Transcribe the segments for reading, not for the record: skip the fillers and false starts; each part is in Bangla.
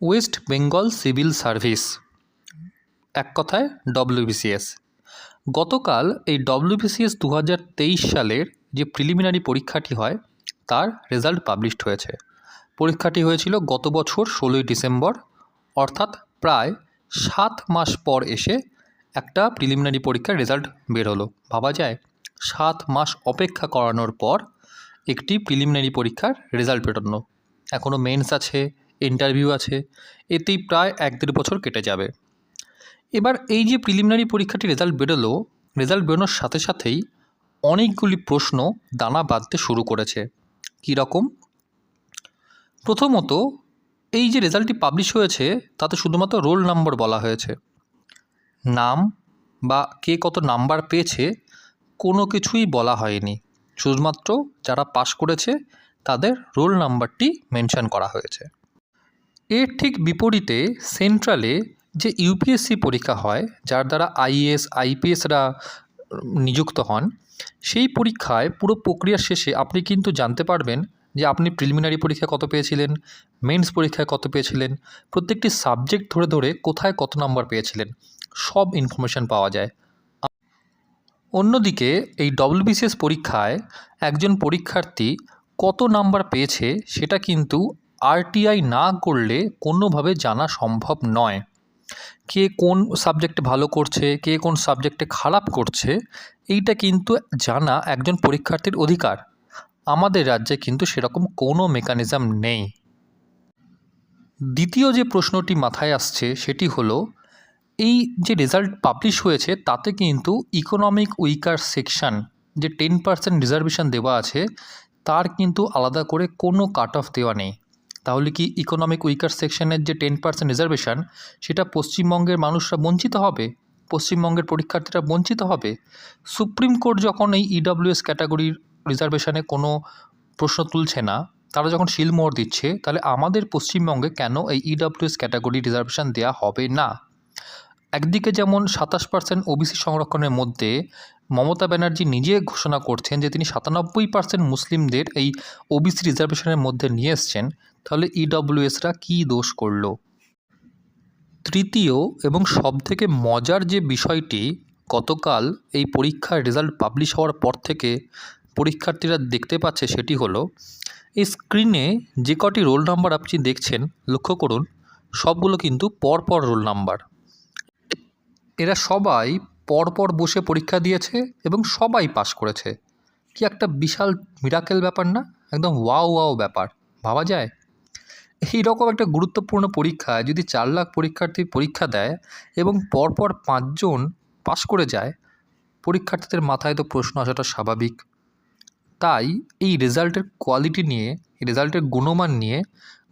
ওয়েস্ট বেঙ্গল সিভিল সার্ভিস, এক কথায় ডব্লিউবিসিএস। গতকাল এই ডব্লিউবিসিএস 2023 সালের যে প্রিলিমিনারি পরীক্ষাটি হয় তার রেজাল্ট পাবলিশড হয়েছে। পরীক্ষাটি হয়েছিল গত বছর 16ই ডিসেম্বর, অর্থাৎ প্রায় 7 মাস পর এসে একটা প্রিলিমিনারি পরীক্ষার রেজাল্ট বের হলো। ভাবা যায় 7 মাস অপেক্ষা করানোর পর একটি প্রিলিমিনারি পরীক্ষার রেজাল্ট বেরোনো। এখনও মেন্স আছে, ইন্টারভিউ আছে, এতেই প্রায় 1-1.5 বছর কেটে যাবে। এবার এই যে প্রিলিমিনারি পরীক্ষাটি রেজাল্ট বেরোলো, রেজাল্ট বেরোনোর সাথে সাথেই অনেকগুলি প্রশ্ন দানা বাঁধতে শুরু করেছে। কী রকম? প্রথমত, এই যে রেজাল্টটি পাবলিশ হয়েছে তাতে শুধুমাত্র রোল নাম্বার বলা হয়েছে, নাম বা কে কত নাম্বার পেয়েছে কোনো কিছুই বলা হয়নি। শুধুমাত্র যারা পাশ করেছে তাদের রোল নাম্বারটি মেনশন করা হয়েছে। এর ঠিক বিপরীতে সেন্ট্রালে যে ইউপিএসসি পরীক্ষা হয়, যার দ্বারা আইএএস আইপিএসরা নিযুক্ত হন, সেই পরীক্ষায় পুরো প্রক্রিয়ার শেষে আপনি কিন্তু জানতে পারবেন যে আপনি প্রিলিমিনারি পরীক্ষায় কত পেয়েছিলেন, মেন্স পরীক্ষায় কত পেয়েছিলেন, প্রত্যেকটি সাবজেক্ট ধরে ধরে কোথায় কত নাম্বার পেয়েছিলেন, সব ইনফরমেশান পাওয়া যায়। অন্যদিকে এই ডব্লিউবিসিএস পরীক্ষায় একজন পরীক্ষার্থী কত নাম্বার পেয়েছে সেটা কিন্তু আরটিআই না করলে কোনোভাবে জানা সম্ভব নয়। কে কোন সাবজেক্টে ভালো করছে, কে কোন সাবজেক্টে খারাপ করছে, এইটা কিন্তু জানা একজন পরীক্ষার্থীর অধিকার। আমাদের রাজ্যে কিন্তু সেরকম কোনো মেকানিজম নেই। দ্বিতীয় যে প্রশ্নটি মাথায় আসছে সেটি হলো, এই যে রেজাল্ট পাবলিশ হয়েছে তাতে কিন্তু ইকোনমিক উইকার সেকশন যে 10% রিজার্ভেশন দেওয়া আছে তার কিন্তু আলাদা করে কোনো কাট অফ দেওয়া নেই। তাহলে কি ইকোনমিক উইকার সেকশনের যে 10% রিজার্ভেশন সেটা পশ্চিমবঙ্গের মানুষরা বঞ্চিত হবে, পশ্চিমবঙ্গের পরীক্ষার্থীরা বঞ্চিত হবে? সুপ্রিম কোর্ট যখন এই ইডব্লিউএস ক্যাটাগরির রিজার্ভেশনে কোনো প্রশ্ন তুলছে না, তারা যখন শিলমোহর দিচ্ছে, তাহলে আমাদের পশ্চিমবঙ্গে কেন এই ইডব্লিউএস ক্যাটাগরি রিজার্ভেশন দেওয়া হবে না? একদিকে যেমন 27% ওবিসি সংরক্ষণের মধ্যে মমতা ব্যানার্জি নিজে ঘোষণা করছেন যে তিনি 97% মুসলিমদের এই ওবিসি রিজার্ভেশনের মধ্যে নিয়ে এসছেন, তাহলে ইডব্লিউএসরা কী দোষ করল? তৃতীয় এবং সবথেকে মজার যে বিষয়টি, গতকাল এই পরীক্ষার রেজাল্ট পাবলিশ হওয়ার পর থেকে পরীক্ষার্থীরা দেখতে পাচ্ছে সেটি হলো, এই স্ক্রিনে যে কটি রোল নাম্বার আপনি দেখছেন, লক্ষ্য করুন সবগুলো কিন্তু পরপর রোল নাম্বার। এরা সবাই পরপর বসে পরীক্ষা দিয়েছে এবং সবাই পাশ করেছে। কি একটা বিশাল মিরাকেল ব্যাপার না? একদম ওয়াও ওয়াও ব্যাপার। ভাবা যায় এইরকম একটা গুরুত্বপূর্ণ পরীক্ষায় যদি 4 লাখ পরীক্ষার্থী পরীক্ষা দেয় এবং পরপর 5 জন পাশ করে যায়, পরীক্ষার্থীদের মাথায় তো প্রশ্ন আসাটা স্বাভাবিক। তাই এই রেজাল্টের কোয়ালিটি নিয়ে, এই রেজাল্টের গুণমান নিয়ে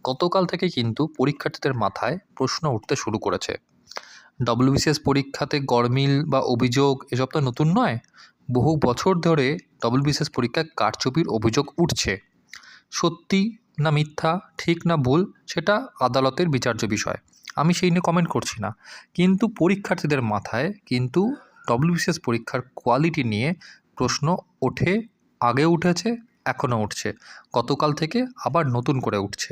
গতকাল থেকে কিন্তু পরীক্ষার্থীদের মাথায় প্রশ্ন উঠতে শুরু করেছে। ডব্লিউবিসিএস পরীক্ষাতে গরমিল বা অভিযোগ এসব তো নতুন নয়। বহু বছর ধরে ডব্লিউবিসিএস পরীক্ষায় কারচুপির অভিযোগ উঠছে। সত্যি না মিথ্যা, ঠিক না ভুল, সেটা আদালতের বিচার্য বিষয়, আমি সেই নিয়ে কমেন্ট করছি না। কিন্তু পরীক্ষার্থীদের মাথায় কিন্তু ডব্লিউবিসিএস পরীক্ষার কোয়ালিটি নিয়ে প্রশ্ন ওঠে, আগে উঠেছে, এখনও উঠছে, গতকাল থেকে আবার নতুন করে উঠছে।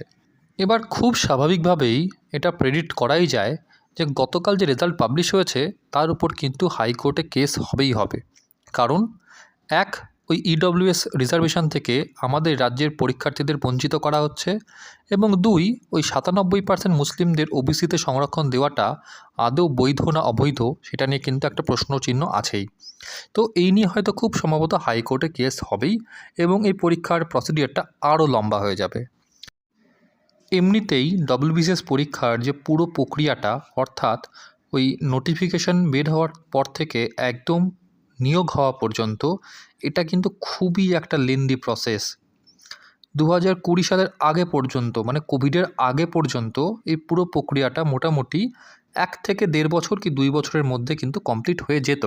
এবার খুব স্বাভাবিকভাবেই এটা প্রেডিক্ট করাই যায় যে গতকাল যে রেজাল্ট পাবলিশ হয়েছে তার উপর কিন্তু হাইকোর্টে কেস হবেই হবে। কারণ এক, ওই ইডব্লিউএস রিজার্ভেশন থেকে আমাদের রাজ্যের পরীক্ষার্থীদের বঞ্চিত করা হচ্ছে, এবং 2, ওই 97% মুসলিমদের ওবিসিতে সংরক্ষণ দেওয়াটা আদৌ বৈধ না অবৈধ সেটা নিয়ে কিন্তু একটা প্রশ্নচিহ্ন আছেই। তো এই নিয়ে হয়তো খুব সম্ভবত হাইকোর্টে কেস হবেই এবং এই পরীক্ষার প্রসিডিওরটা আরও লম্বা হয়ে যাবে। এমনিতেই ডব্লিউবিসিএস পরীক্ষার যে পুরো প্রক্রিয়াটা, অর্থাৎ ওই নোটিফিকেশান বের হওয়ার পর থেকে একদম নিয়োগ হওয়া পর্যন্ত, এটা কিন্তু খুবই একটা লেন্দি প্রসেস। 2020 সালের আগে পর্যন্ত, মানে কোভিডের আগে পর্যন্ত এই পুরো প্রক্রিয়াটা মোটামুটি 1 থেকে 1.5 বছর কি 2 বছরের মধ্যে কিন্তু কমপ্লিট হয়ে যেত।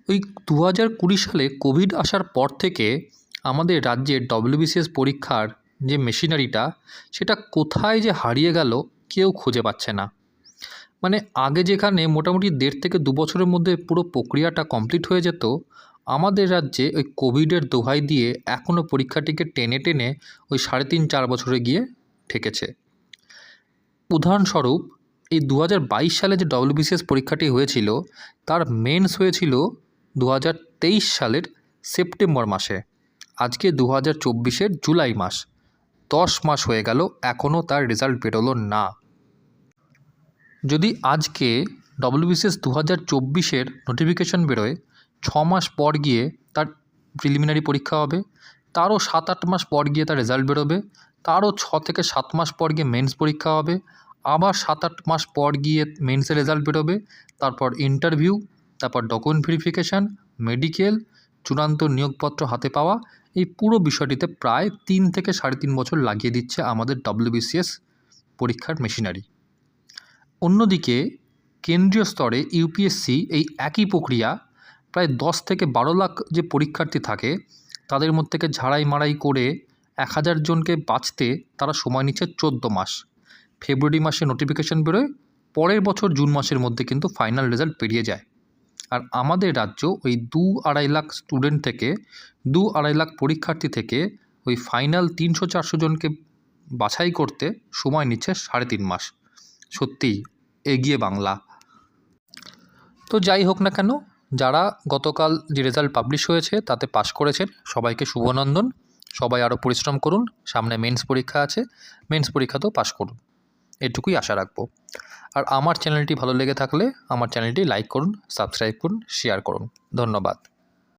ওই 2020 সালে কোভিড আসার পর থেকে আমাদের রাজ্যের ডব্লিউবিসিএস পরীক্ষার যে মেশিনারিটা, সেটা কোথায় যে হারিয়ে গেল কেউ খুঁজে পাচ্ছে না। মানে আগে যেখানে মোটামুটি 1.5 থেকে 2 বছরের মধ্যে পুরো প্রক্রিয়াটা কমপ্লিট হয়ে যেত, আমাদের রাজ্যে ওই কোভিডের দোহাই দিয়ে এখনও পরীক্ষাটিকে টেনে টেনে ওই 3.5-4 বছরে গিয়ে ঠেকেছে। উদাহরণস্বরূপ এই 2022 সালে যে ডব্লিউবিসিএস পরীক্ষাটি হয়েছিল তার মেন্স হয়েছিল 2023 সালের সেপ্টেম্বর মাসে। আজকে 2024-এর জুলাই মাস, 10 মাস হয়ে গেল, এখনও তার রেজাল্ট বেরোলো না। যদি আজকে ডব্লিউবিসিএস 2024-এর নোটিফিকেশন বেরোয়, 6 মাস পর গিয়ে তার প্রিলিমিনারি পরীক্ষা হবে, তারও 7-8 মাস পর গিয়ে তার রেজাল্ট বেরোবে, তারও 6 থেকে 7 মাস পর গিয়ে মেন্স পরীক্ষা হবে, আবার 7-8 মাস পর গিয়ে মেন্সের রেজাল্ট বেরোবে, তারপর ইন্টারভিউ, তারপর ডকুমেন্ট ভেরিফিকেশান, মেডিকেল, চূড়ান্ত নিয়োগপত্র হাতে পাওয়া, এই পুরো বিষয়টিতে প্রায় 3 থেকে 3.5 বছর লাগিয়ে দিচ্ছে আমাদের ডব্লিউবিসিএস পরীক্ষার মেশিনারি। অন্যদিকে কেন্দ্রীয় স্তরে ইউপিএসসি এই একই প্রক্রিয়া প্রায় 10 থেকে 12 লাখ যে পরীক্ষার্থী থাকে তাদের মধ্যে থেকে ঝাড়াই মাড়াই করে 1000 জনকে বাছতে তারা সময় নিচ্ছে 14 মাস। ফেব্রুয়ারি মাসে নোটিফিকেশন বেরোয়, পরের বছর জুন মাসের মধ্যে কিন্তু ফাইনাল রেজাল্ট বেরিয়ে যায়। আর আমাদের রাজ্য ওই 2-2.5 লাখ স্টুডেন্ট থেকে 2-2.5 লাখ পরীক্ষার্থী থেকে ওই ফাইনাল 300-400 জনকে বাছাই করতে সময় নিচ্ছে 3.5 মাস। সত্যিই এগিয়ে বাংলা। তো যাই হোক না কেন, যারা গতকাল যে রেজাল্ট পাবলিশ হয়েছে তাতে পাশ করেছেন সবাইকে শুভনন্দন। সবাই আরও পরিশ্রম করুন, সামনে মেন্স পরীক্ষা আছে, মেন্স পরীক্ষাতেও পাশ করুন, এটুকুই আশা রাখবো। আর আমার চ্যানেলটি ভালো লেগে থাকলে আমার চ্যানেলটি লাইক করুন, সাবস্ক্রাইব করুন, শেয়ার করুন। ধন্যবাদ।